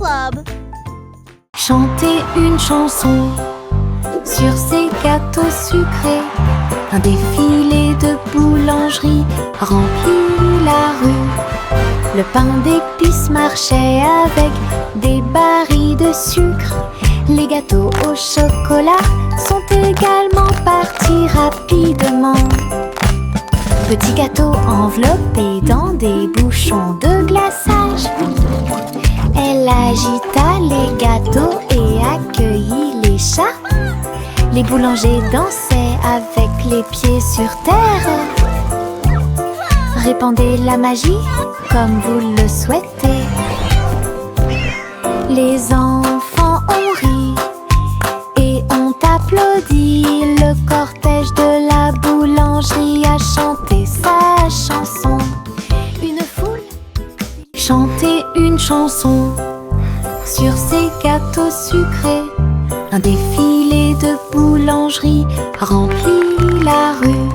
Club. Chanter une chanson sur ces gâteaux sucrés. Un défilé de boulangerie remplit la rue. Le pain d'épices marchait avec des barils de sucre. Les gâteaux au chocolat sont également partis rapidement. Petits gâteaux enveloppés dans des bouchons de glaçage. Elle agita les gâteaux et accueillit les chats. Les boulangers dansaient avec les pieds sur terre. Répandez la magie comme vous le souhaitez. Les enfants ont ri et ont applaudi. Le cortège de la boulangerie a chanté sa chanson. Une foule chantait une chanson sur ces gâteaux sucrés. Un défilé de boulangerie remplit la rue.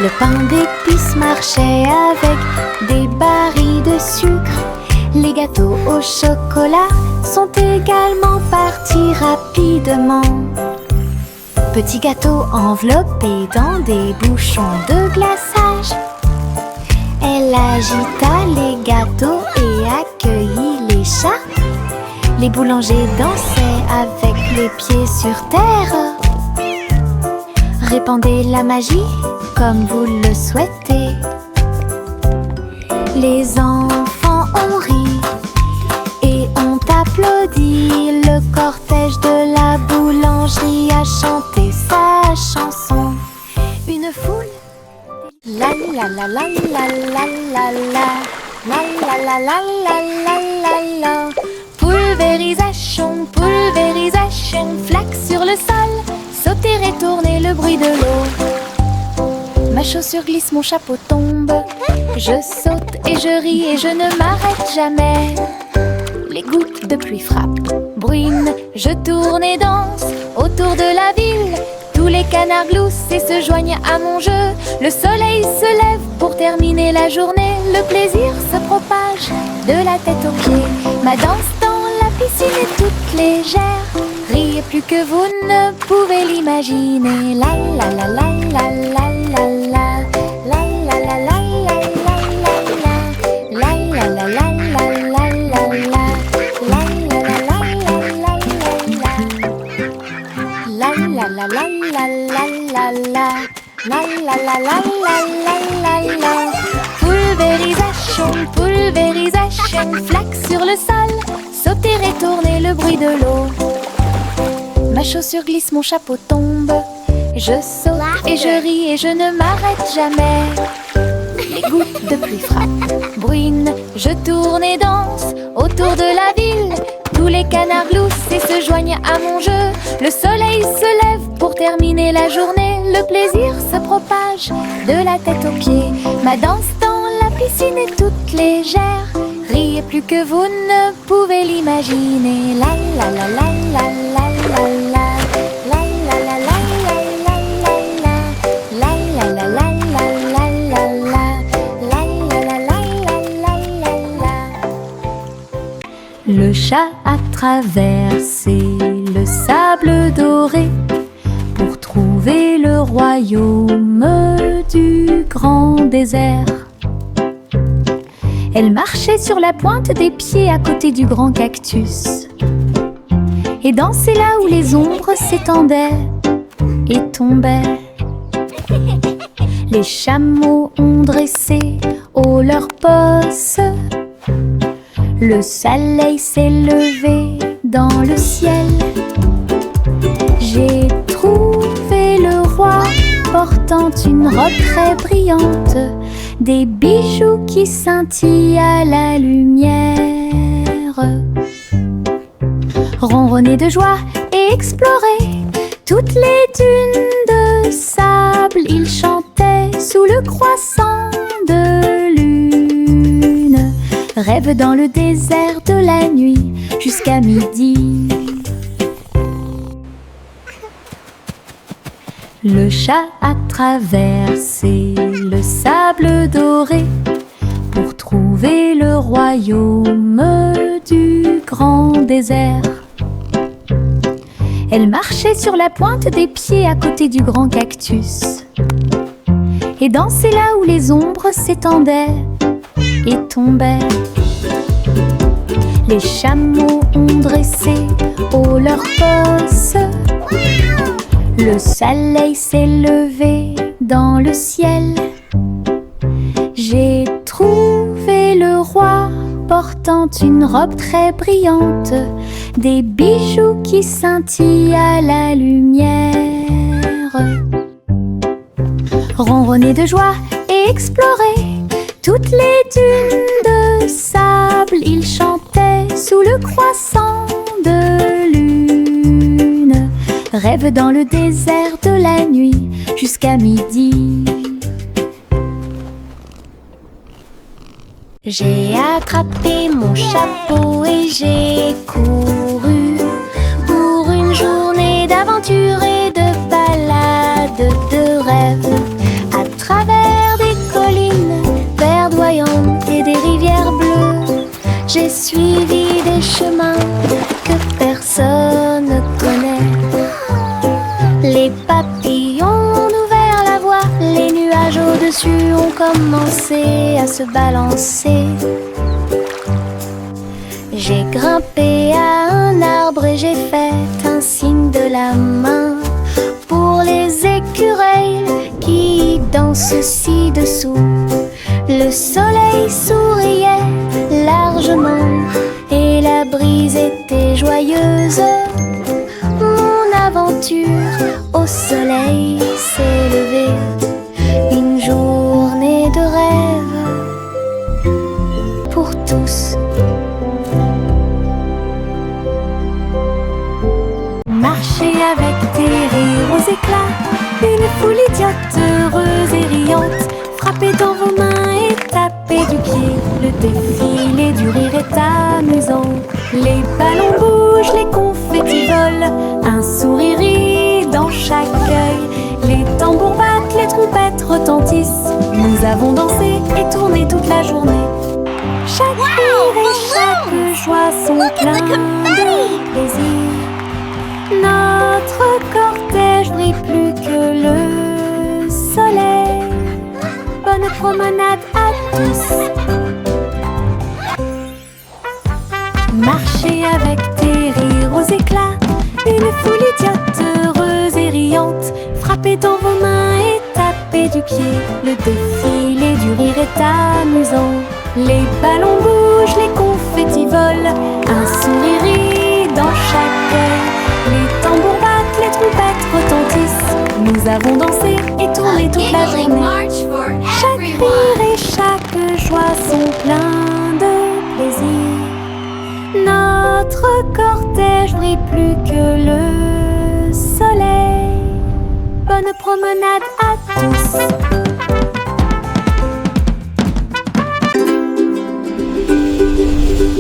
Le pain d'épices marchait avec des barils de sucre. Les gâteaux au chocolat sont également partis rapidement. Petits gâteaux enveloppés dans des bouchons de glaçage. Elle agita les gâteaux et accueillit les chats. Les boulangers dansaient avec les pieds sur terre. Répandez la magie comme vous le souhaitez. Les enfants ont ri et ont applaudi. Le cortège de la boulangerie a chanté sa chanson. Une foule. La la la la la la la la. La la la la la la la la. Pulvérisation, pulvérisation, flaque sur le sol. Sauter et tourner le bruit de l'eau. Ma chaussure glisse, mon chapeau tombe. Je saute et je ris et je ne m'arrête jamais. Les gouttes de pluie frappent, bruinent, je tourne et danse autour de la ville. Tous les canards gloussent et se joignent à mon jeu. Le soleil se lève pour terminer la journée. Le plaisir se propage de la tête aux pieds. Ma danse dans la piscine est toute légère. Riez plus que vous ne pouvez l'imaginer. La la la la la la la la. La la la la la la la. La la la la la la la. La la la la la la la. La la la la la la la. La la la la la la la. Pulvérisation, pulvérisation, flaque sur le sol. Sauter et tourner le bruit de l'eau. Ma chaussure glisse, mon chapeau tombe. Je saute et je ris et je ne m'arrête jamais. Les gouttes de pluie frappent, bruinent, je tourne et danse autour de la ville. Tous les canards gloussent et se joignent à mon jeu. Le soleil se lève pour terminer la journée. Le plaisir se propage de la tête aux pieds. Ma danse dans la piscine est toute légère. Riez plus que vous ne pouvez l'imaginer. La la la la la la la la. La la la la la la la la. La la la la la la la la. La la la la la la la. Le chat a traversé le sable doré pour trouver le royaume du grand désert. Elle marchait sur la pointe des pieds à côté du grand cactus et dansait là où les ombres s'étendaient et tombaient. Les chameaux ont dressé haut leurs bosses. Le soleil s'est levé dans le ciel. J'ai trouvé le roi portant une robe très brillante, des bijoux qui scintillent à la lumière. Ronronner de joie et explorer toutes les dunes de sable, il chantait sous le croissant de lune. Rêve dans le désert de la nuit jusqu'à midi. Le chat a traversé le sable doré pour trouver le royaume du grand grand désert. Elle marchait sur la pointe des pieds à côté du grand cactus et dansait là où les ombres s'étendaient et tombaient. Les chameaux ont dressé haut leurs bosses. Le soleil s'est levé dans le ciel. J'ai trouvé le roi portant une robe très brillante, des bijoux qui scintillent à la lumière. Ronronner de joie et explorer toutes les dunes de sable, il chantait sous le croissant de lune. Rêve dans le désert de la nuit jusqu'à midi. J'ai attrapé mon chapeau et j'ai couru pour une journée d'aventure et de balade de rêve, à travers des collines verdoyantes et des rivières bleues. J'ai suivi des chemins que personne ne connaît. Les papillons ont ouvert la voie, les nuages au-dessus ont commencé à se balancer. J'ai grimpé à un arbre et j'ai fait un signe de la main pour les écureuils qui dansent ci-dessous. Le soleil souriait largement et la brise était joyeuse. Mon aventure au soleil s'est levée, une journée de rêve pour tous. Marcher avec des rires aux éclats, une foule idiote, heureuse et riante. Frapper dans vos mains et taper du pied, le défilé du rire est amusant. Les ballons bougent, les confettis volent, un sourire rit dans chaque œil. Les tambours battent, les trompettes retentissent. Nous avons dansé et tourné toute la journée. Chaque rire et chaque joie sont pleins de plaisir. Notre cortège brille plus que le soleil. Bonne promenade à tous. Marcher avec des rires aux éclats, une foule idiote, heureuse et riante. Frapper dans vos mains et taper du pied, le défilé du rire est amusant. Les ballons bougent, les confettis volent, un sourire rit dans chaque œil. Les tambours battent, les trompettes retentissent. Nous avons dansé et tourné toute la journée. Chaque rire et chaque joie sont pleins de plaisir. Notre cortège brille plus que le soleil. Bonne promenade à tous.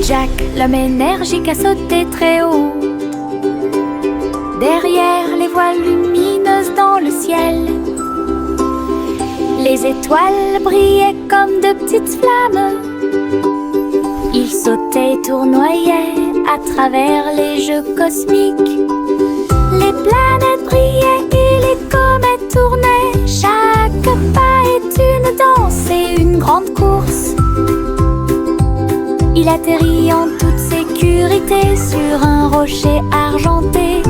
Jack, l'homme énergique, a sauté très haut. Derrière les voiles lumineuses dans le ciel, les étoiles brillaient comme de petites flammes. Il sautait et tournoyait à travers les jeux cosmiques. Les planètes brillaient et les comètes tournaient. Chaque pas est une danse et une grande course. Il atterrit en toute sécurité sur un rocher argenté.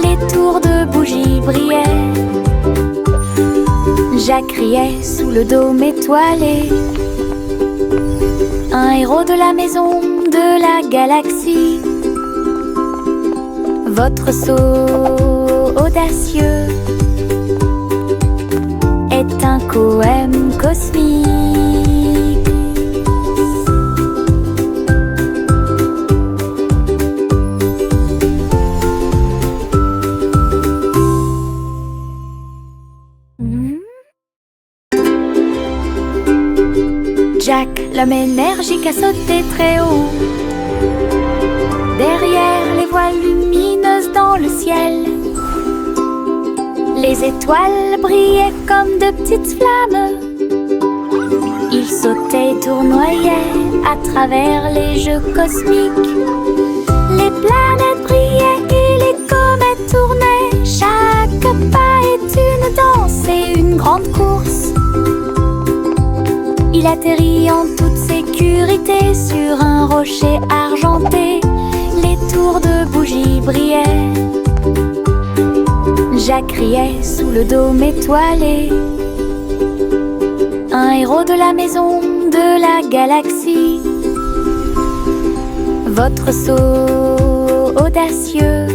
Les tours de bougies brillaient. Jack riait sous le dôme étoilé. Un héros de la maison de la galaxie. Votre saut audacieux est un poème cosmique. Jack, l'homme énergique, a sauté très haut. Derrière les voiles lumineuses dans le ciel, les étoiles brillaient comme de petites flammes. Il sautait et tournoyait à travers les jeux cosmiques. Les planètes brillaient et les comètes tournaient. Chaque pas est une danse et une grande course. Il atterrit en toute sécurité sur un rocher argenté. Les tours de bougies brillaient. Jacques riait sous le dôme étoilé. Un héros de la maison de la galaxie. Votre saut audacieux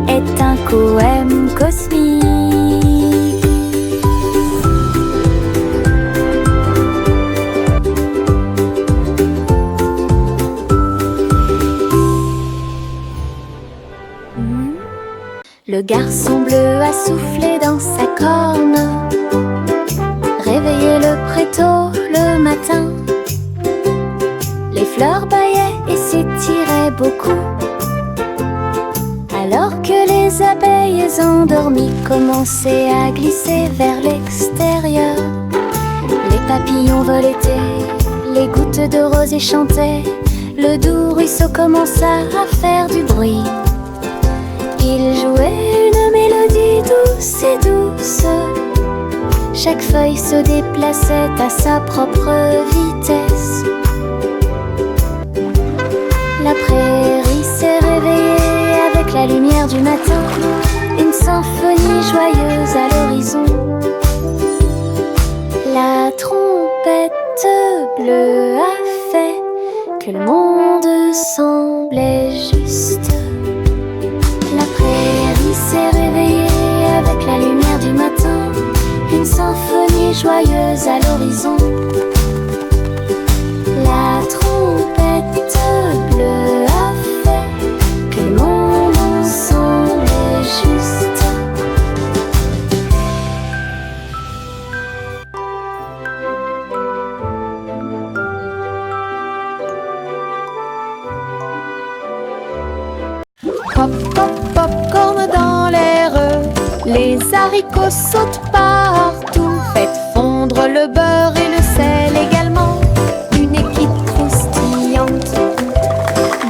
est un poème cosmique. Le garçon bleu a soufflé dans sa corne, réveillé le prétôt le matin. Les fleurs bâillaient et s'étiraient beaucoup, alors que les abeilles endormies commençaient à glisser vers l'extérieur. Les papillons voletaient, les gouttes de rosée chantaient. Le doux ruisseau commença à faire du bruit. Il jouait une mélodie douce et douce. Chaque feuille se déplaçait à sa propre vitesse. La prairie s'est réveillée avec la lumière du matin. Une symphonie joyeuse à l'horizon. La trompette bleue a fait que le monde semblait juste. La prairie s'est réveillée avec la lumière du matin. Une symphonie joyeuse à l'horizon. La trompette bleue a fait que le monde semblait juste. Pop, pop, popcorn dans l'air. Les haricots sautent partout. Faites fondre le beurre et le sel également. Une équipe croustillante,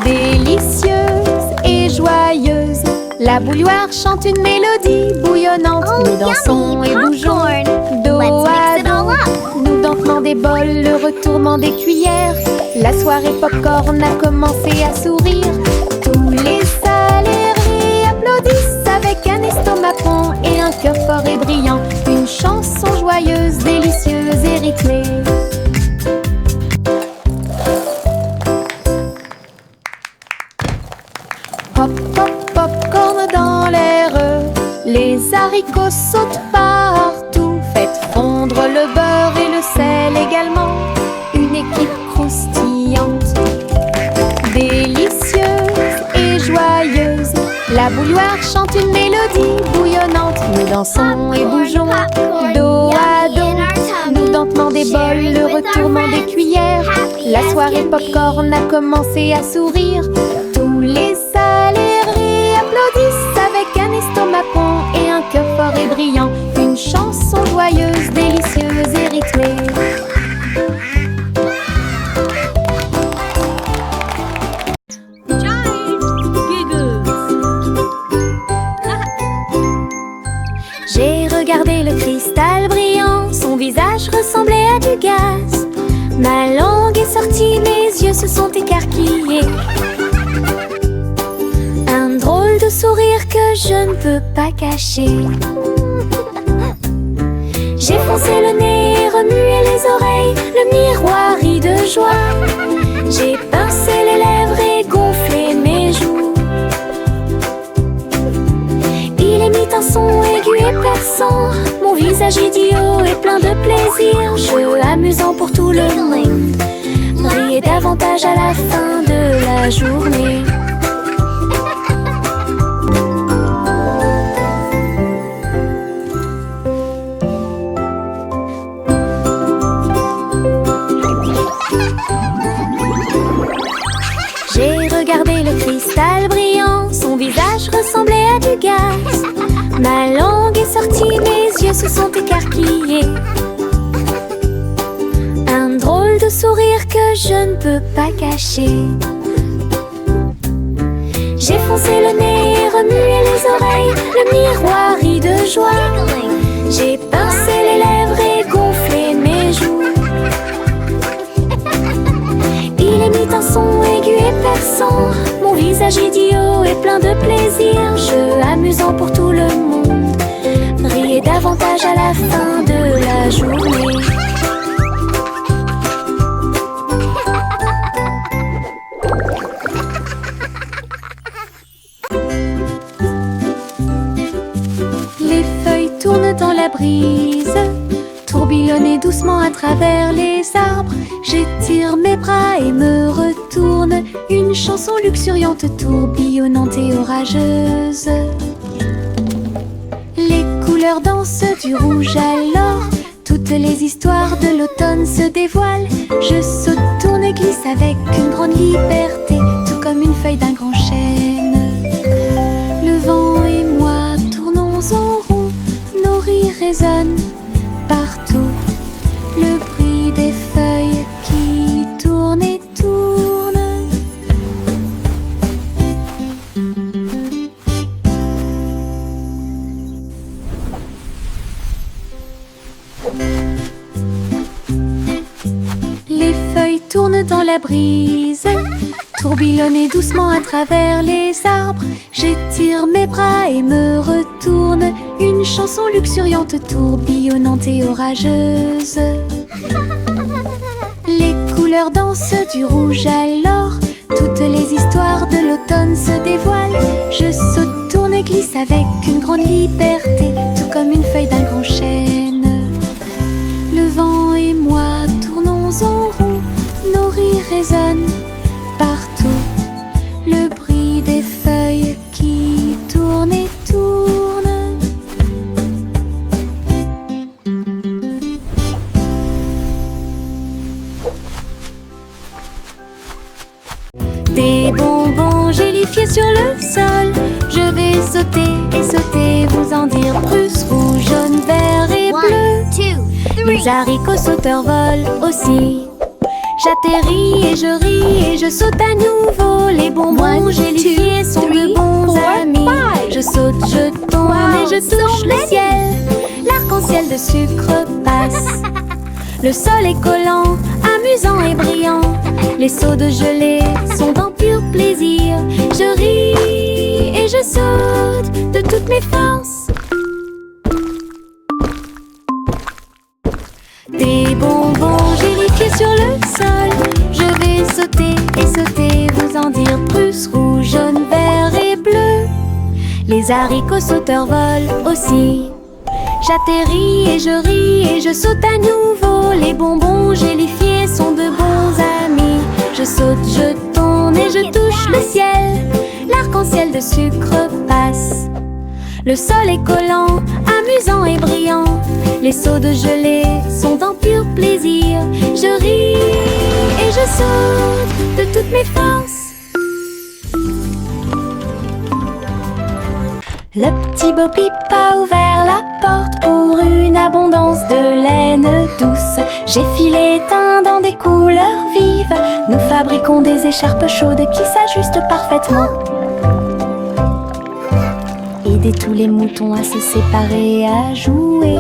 délicieuse et joyeuse. La bouilloire chante une mélodie bouillonnante. Nous dansons et bougeons dos à dos. Nous dansons des bols, le retournement des cuillères. La soirée popcorn a commencé à sourire. Tous les salariés applaudissent avec un estomac rond et un cœur fort et brillant. Une chanson joyeuse, délicieuse et rythmée. Pop, pop, popcorn dans l'air. Les haricots sautent partout. Faites fondre le beurre et le sel également. Une équipe croustillante, délicieuse et joyeuse. La bouilloire chante une mélodie bouillonnante. Nous dansons et bougeons dos à dos. Nous dansons des bols, le retournement des cuillères. La soirée popcorn a commencé à sourire. Tous les salariés applaudissent avec un estomac rond et un cœur fort et brillant. Une chanson joyeuse, délicieuse et rythmée. J'ai regardé le cristal brillant, son visage ressemblait à du gaz. Ma langue est sortie, mes yeux se sont écarquillés. Un drôle de sourire que je ne peux pas cacher. J'ai foncé le nez, remué les oreilles, le miroir rit de joie. J'ai pincé les lèvres et gonflé mes joues. Il émit un son aigu et perçant. Mon visage idiot est plein de plaisir. Jeu amusant pour tout le monde. Briller davantage à la fin de la journée. J'ai regardé le cristal brillant, son visage ressemblait à du gaz. Ma langue est sortie, mes yeux se sont écarquillés. Un drôle de sourire que je ne peux pas cacher. J'ai foncé le nez, remué les oreilles, le miroir rit de joie. J'ai pincé les lèvres et gonflé mes joues. Il émit un son aigu et perçant, mon visage idiot est plein de plaisir. Jeu amusant pour tout le monde, riez davantage à la fin de la journée. Les feuilles tournent dans la brise, tourbillonnent doucement à travers les arbres. J'étire mes bras et me retourne, une chanson luxuriante, tourbillonnante et orageuse. Les couleurs dansent du rouge à l'or, toutes les histoires de l'automne se dévoilent. Je saute, tourne et glisse avec une grande liberté, tout comme une feuille d'un grand chêne. Le vent et moi tournons en rond, nos rires résonnent partout. Le bruit des feuilles qui tournent et tournent. Les feuilles tournent dans la brise, tourbillonnent doucement à travers les arbres. J'étire mes bras et me retourne, une chanson luxuriante, tourbillonnante et orageuse. Les couleurs dansent du rouge à l'or, toutes les histoires de l'automne se dévoilent. Je saute, tourne et glisse avec une grande liberté, tout comme une feuille d'un grand chêne. Le vent et moi tournons en rond, nos rires résonnent partout. Le bruit des feuilles qui tournent et tournent. Des bonbons gélifiés sur le sol, je vais sauter et sauter, vous en dire plus. Rouge, jaune, vert et bleu. Les haricots sauteurs volent aussi. J'atterris et je ris et je saute à nouveau. Les bonbons gélifiés sont de bons amis. Je saute, je tourne et je touche le ciel. L'arc-en-ciel de sucre passe. Le sol est collant, amusant et brillant. Les seaux de gelée sont d'un pur plaisir. Je ris et je saute de toutes mes forces. Des bonbons gélifiés sur le sol, je vais sauter et sauter, vous en dire plus. Rouge, jaune, vert et bleu. Les haricots sauteurs volent aussi. J'atterris et je ris et je saute à nouveau. Les bonbons gélifiés sont de bons amis. Je saute, je tourne et je touche le ciel. L'arc-en-ciel de sucre passe. Le sol est collant, amusant et brillant. Les seaux de gelée sont d'un pur plaisir. Je ris et je saute de toutes mes forces. Le petit Bo Peep a ouvert la porte pour une abondance de laine douce. J'ai filé teint dans des couleurs vives. Nous fabriquons des écharpes chaudes qui s'ajustent parfaitement. Aider tous les moutons à se séparer, à jouer.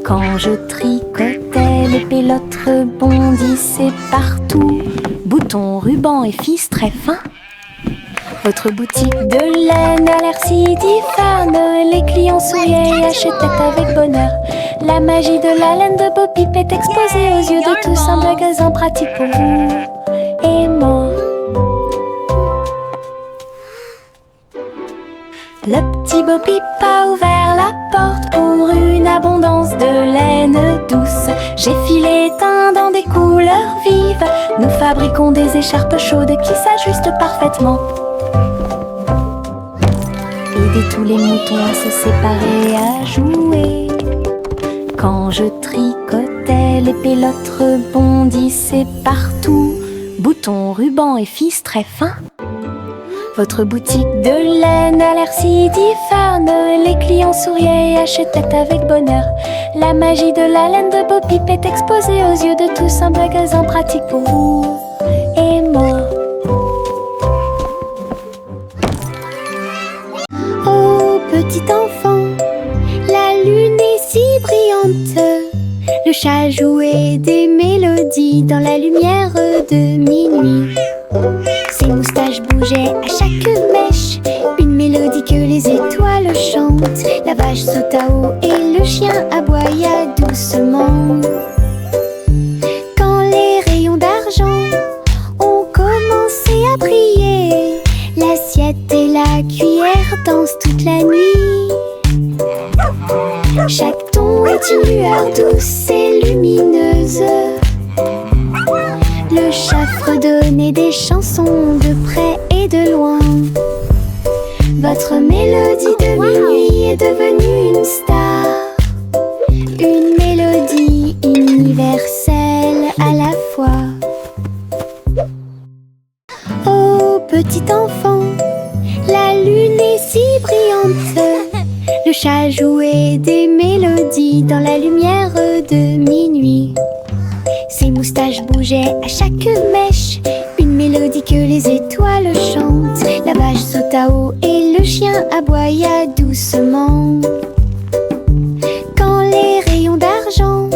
Quand je tricotais, les pélotes rebondissaient partout. Boutons, rubans et fils très fins. Votre boutique de laine a l'air si diphane. Les clients souriaient et achetaient avec bonheur. La magie de la laine de Bo Peep est exposée aux yeux de tous. Un magasin pratique pour vous et moi. Le petit Bo Peep a ouvert la porte pour une abondance de laine douce. J'ai filé teint dans des couleurs vives. Nous fabriquons des écharpes chaudes qui s'ajustent parfaitement. Aider tous les moutons à se séparer, à jouer. Quand je tricotais, les pélotes rebondissaient partout. Boutons, rubans et fils très fins. Votre boutique de laine a l'air si diphane. Les clients souriaient et achetaient avec bonheur. La magie de la laine de Bo Peep est exposée aux yeux de tous. Un magasin pratique pour vous et moi. chat jouait des mélodies dans la lumière de minuit. Ses moustaches bougeaient à chaque mèche, une mélodie que les étoiles chantent. La vache sauta haut et le chien aboya doucement. Quand les rayons d'argent ont commencé à briller, l'assiette et la cuillère dansent toute la nuit. Chaque ton est une lueur douce et lumineuse. Le chat fredonnait des chansons de près et de loin. Votre mélodie de minuit est devenue une star, une mélodie universelle à la fois. Oh petit enfant, la lune est si brillante. Le chat jouait des mélodies dans la lumière de minuit. Ses moustaches bougeaient à chaque mèche, une mélodie que les étoiles chantent. La vache sauta haut et le chien aboya doucement. Quand les rayons d'argent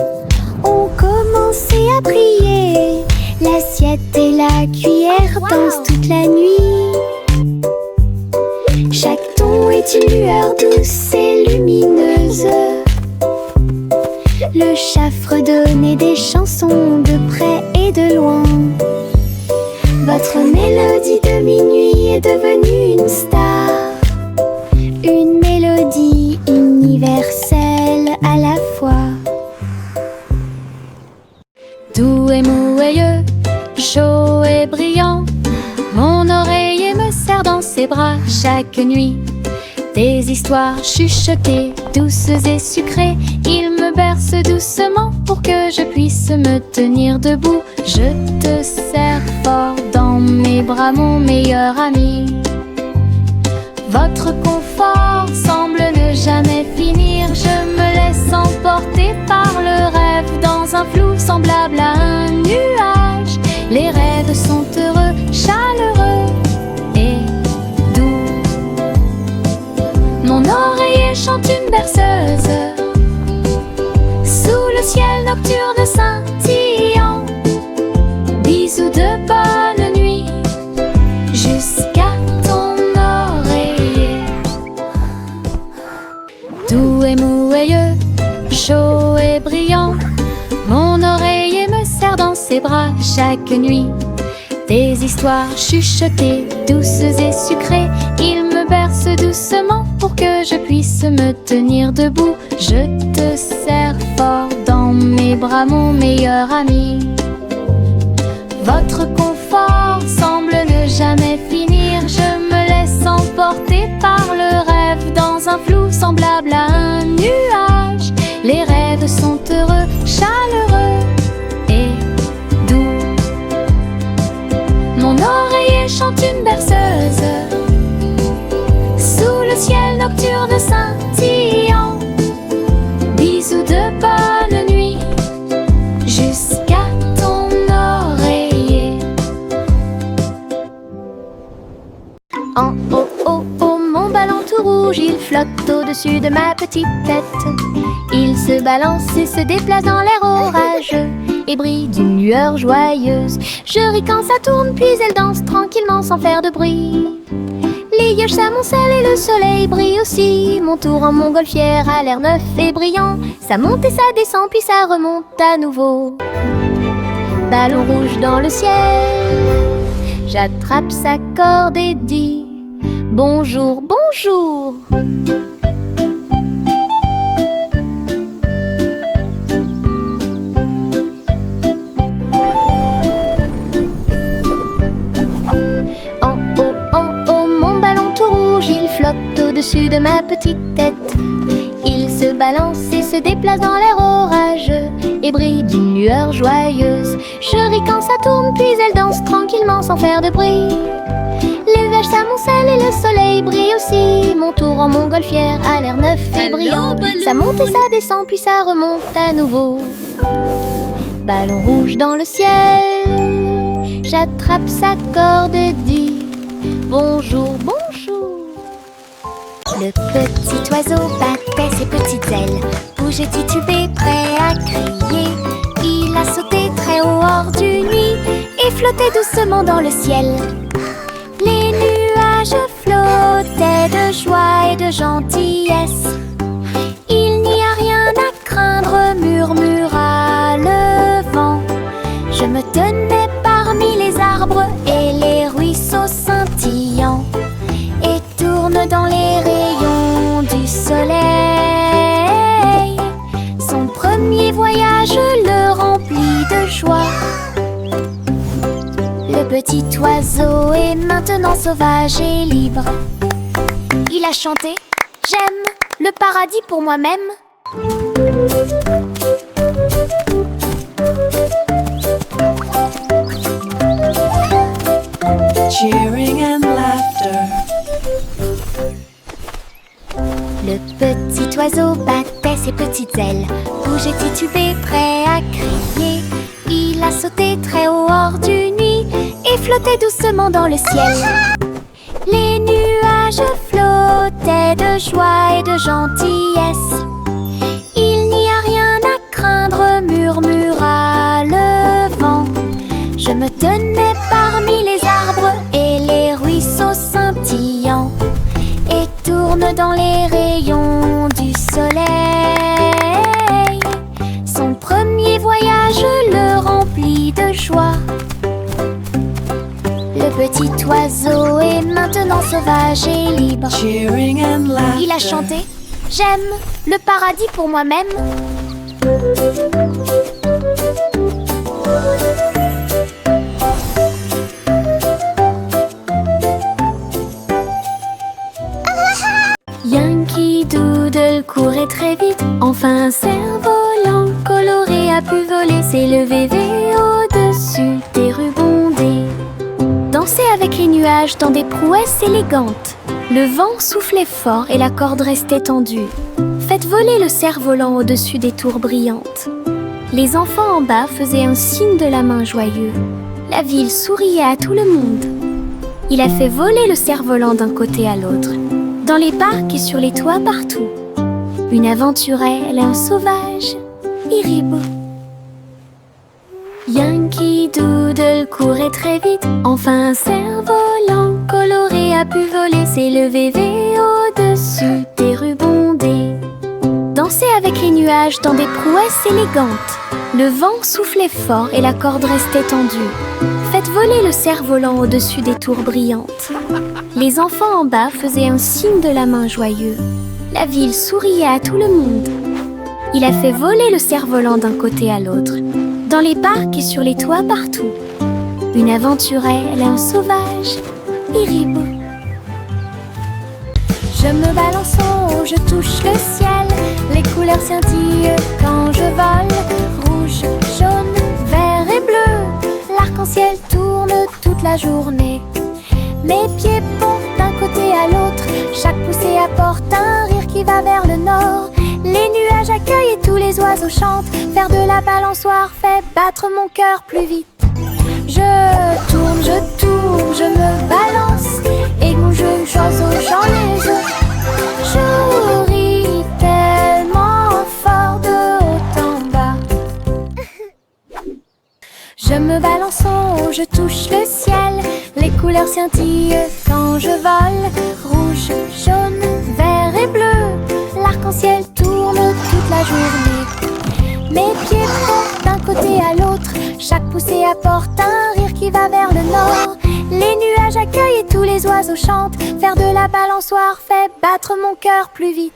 ont commencé à briller, l'assiette et la cuillère dansent toute la nuit. Chaque ton est une lueur douce et lumineuse. Le chat fredonnait des chansons de près et de loin. Votre mélodie de minuit est devenue une star, une mélodie universelle à la fois. Doux et mouilleux, chaud et brillant, mon oreiller me serre dans ses bras chaque nuit. Des histoires chuchotées, douces et sucrées, il me berce doucement pour que je puisse me tenir debout. Je te serre fort dans mes bras, mon meilleur ami. Votre confort semble ne jamais finir. Je me laisse emporter par le rêve dans un flou semblable à un nuage. Les rêves sont heureux, chaleureux et doux. Mon oreiller chante une berceuse sous le ciel nocturne scintillant. Bisous de bonne nuit jusqu'à ton oreiller. Doux et mouilleux, chaud et brillant, mon oreiller me serre dans ses bras chaque nuit. Des histoires chuchotées, douces et sucrées, il me berce doucement pour que je puisse me tenir debout. Je te serre fort dans mes bras, mon meilleur ami. Votre confort semble ne jamais finir. Je me laisse emporter par le rêve dans un flou semblable à un nuage. Les rêves sont heureux, chaleureux et doux. Mon oreiller chante une berceuse sous le ciel nocturne scintillant. Bisous de bonne nuit jusqu'à ton oreiller. En haut, oh, oh, mon ballon tout rouge, il flotte au-dessus de ma petite tête. Il se balance et se déplace dans l'air orageux et brille d'une lueur joyeuse. Je ris quand ça tourne, puis elle danse tranquillement sans faire de bruit. Les nuages s'amoncellent et le soleil brille aussi. Mon tour en montgolfière a l'air neuf et brillant. Ça monte et ça descend, puis ça remonte à nouveau. Ballon rouge dans le ciel, j'attrape sa corde et dis bonjour, bonjour. Il flotte au-dessus de ma petite tête. Il se balance et se déplace dans l'air orageux et brille d'une lueur joyeuse. Je ris quand ça tourne, puis elle danse tranquillement sans faire de bruit. Les nuages s'amoncellent et le soleil brille aussi. Mon tour en montgolfière a l'air neuf et brillant. Ça monte et ça descend, puis ça remonte à nouveau. Ballon rouge dans le ciel, j'attrape sa corde et dis bonjour, bonjour. Le petit oiseau battait ses petites ailes, bougeait, titubait, prêt à crier. a sauté très haut hors du nuit et flottait doucement dans le ciel. Les nuages flottaient de joie et de gentillesse. Il n'y a rien à craindre, murmura le vent. Je me tenais parmi les arbres et les ruisseaux scintillants et tourne dans les rayons du soleil. Son premier voyage le remplit de joie. Le petit oiseau est maintenant sauvage et libre. Il a chanté « J'aime le paradis pour moi-même ». Cheering and laughter. Le petit oiseau battait ses petites ailes, bougeait titubé, prêt à crier. Il a sauté très haut hors du nuit et flottait doucement dans le ciel. Les nuages flottaient de joie et de gentillesse. Il n'y a rien à craindre, murmura le vent. Je me tenais parmi les arbres et les ruisseaux scintillants et tourne dans les rayons du soleil. Son premier voyage le remplit de joie. Le petit oiseau est maintenant sauvage et libre. Cheering and laughter. Il a chanté « J'aime le paradis pour moi-même ». Yankee Doodle courait très vite. Enfin un cerf-volant coloré a pu voler, s'élever au-dessus des rubondés. Danser avec les nuages dans des prouesses élégantes. Le vent soufflait fort et la corde restait tendue. Faites voler le cerf-volant au-dessus des tours brillantes. Les enfants en bas faisaient un signe de la main joyeux. La ville souriait à tout le monde. Il a fait voler le cerf-volant d'un côté à l'autre, dans les parcs et sur les toits partout. Une aventurelle, un sauvage, Iribo. Yankee Doodle courait très vite. Enfin un cerf-volant coloré a pu voler, s'élever au-dessus des rubondés. Danser avec les nuages dans des prouesses élégantes. Le vent soufflait fort et la corde restait tendue. Faites voler le cerf-volant au-dessus des tours brillantes. Les enfants en bas faisaient un signe de la main joyeux. La ville souriait à tout le monde. Il a fait voler le cerf-volant d'un côté à l'autre, dans les parcs et sur les toits partout. Une aventurelle, un sauvage, Iribo. Je me balance en haut, je touche le ciel. Les couleurs scintillent quand je vole. Rouge, jaune, vert et bleu. L'arc-en-ciel tourne toute la journée. Mes pieds portent d'un côté à l'autre. Chaque poussée apporte un rire qui va vers le nord. Les nuages accueillent et tous les oiseaux chantent. Faire de la balançoire fait battre mon cœur plus vite. Je tourne, je me balance. Et mon jeune oiseau, j'en ai je ris tellement fort de haut en bas. Je me balance en haut, je touche le ciel. Les couleurs scintillent quand je vole. Rouge, jaune, vert et bleu. L'arc-en-ciel tourne toute la journée. Mes pieds portent d'un côté à l'autre. Chaque poussée apporte un rire qui va vers le nord. Les nuages accueillent et tous les oiseaux chantent. Faire de la balançoire fait battre mon cœur plus vite.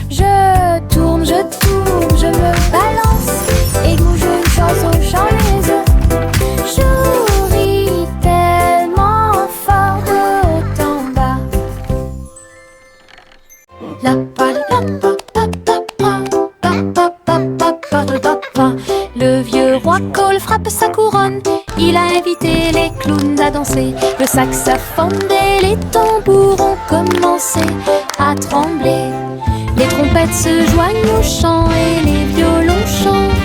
Je tourne, je me balance. Et mon jeune oiseau, j'en les œufs. Je ris tellement fort de haut en bas. La pa la pa pa pa pa pa pa pa pa pa pa pa. Le vieux roi Cole frappe sa couronne. Il a invité les clowns à danser. Le saxophone et les tambours ont commencé à trembler. Les trompettes se joignent au chant et les violons chantent.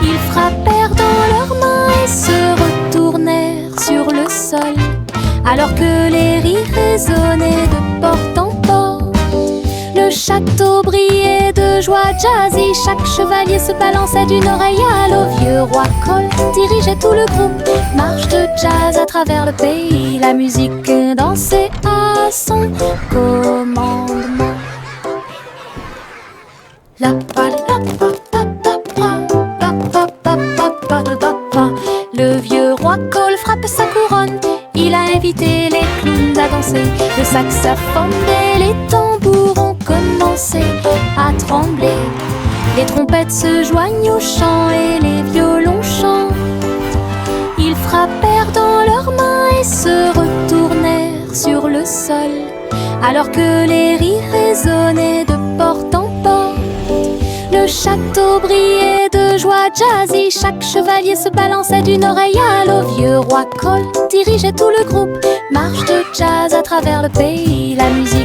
Ils frappèrent dans leurs mains et se retournèrent sur le sol, alors que les rires résonnaient de porte en porte. Le château brillait de de joie jazzy. Chaque chevalier se balançait d'une oreille à l'autre. Vieux roi Cole dirigeait tout le groupe. Marche de jazz à travers le pays. La musique dansait à son commandement. Le vieux roi Cole frappe sa couronne. Il a invité les clowns à danser. Le saxophone et les tambours ont commencé à trembler. Les trompettes se joignent au chant et les violons chantent. Ils frappèrent dans leurs mains et se retournèrent sur le sol, alors que les rires résonnaient de porte en porte. Le château brillait de joie jazzy. Chaque chevalier se balançait d'une oreille à l'autre. Vieux roi Cole dirigeait tout le groupe. Marche de jazz à travers le pays. La musique